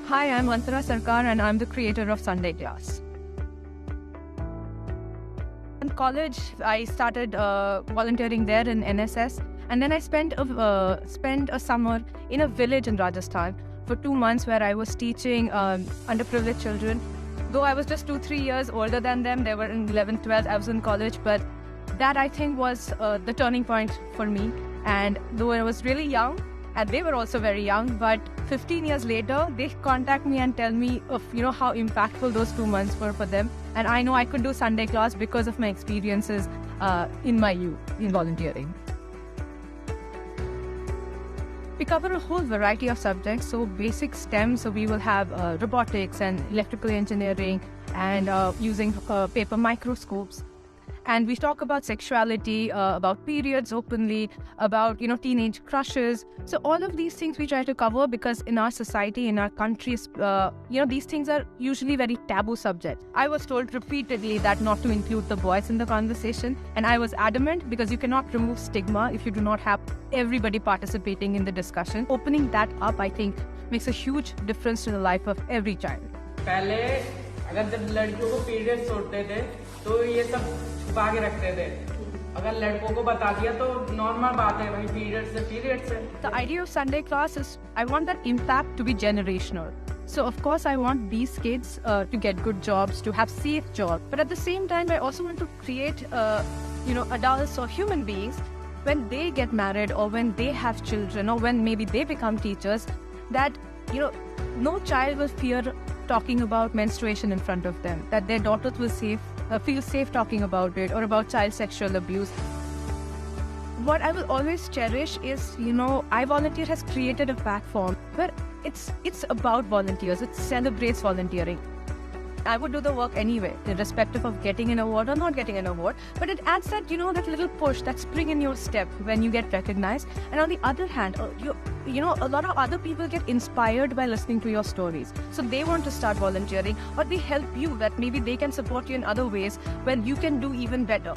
Hi, I'm Antara Sarkar and I'm the creator of Sunday Class. In college, I started volunteering there in NSS, and then I spent a summer in a village in Rajasthan for 2 months where I was teaching underprivileged children. Though I was just 2-3 years older than them, they were in 11th, 12th, I was in college, but that I think was the turning point for me. And though I was really young, and they were also very young, but 15 years later, they contact me and tell me of how impactful those 2 months were for them. And I know I could do Sunday class because of my experiences in my youth in volunteering. We cover a whole variety of subjects, so basic STEM, so we will have robotics and electrical engineering and using paper microscopes. And we talk about sexuality, about periods openly, about teenage crushes. So all of these things we try to cover because in our society, in our countries, these things are usually very taboo subjects. I was told repeatedly that not to include the boys in the conversation, and I was adamant because you cannot remove stigma if you do not have everybody participating in the discussion. Opening that up, I think, makes a huge difference to the life of every child. पहले अगर जब लड़कियों को periods होते थे तो ये सब छुपा के रखते थे. अगर लड़कों को बता दिया तो नॉर्मल बात है, भाई पीरियड्स है. The idea of Sunday class is I want that impact to be generational. So of course I want these kids to get good jobs, to have safe jobs. But at the same time I also want to create adults or human beings when they get married or when they have children or when maybe they become teachers, that no child will fear talking about menstruation in front of them, that their daughters will feel safe talking about it or about child sexual abuse. What I will always cherish is, iVolunteer has created a platform where it's about volunteers, it celebrates volunteering. I would do the work anyway, irrespective of getting an award or not getting an award. But it adds that, that little push, that spring in your step when you get recognized. And on the other hand, a lot of other people get inspired by listening to your stories. So they want to start volunteering, or they help you that maybe they can support you in other ways when you can do even better.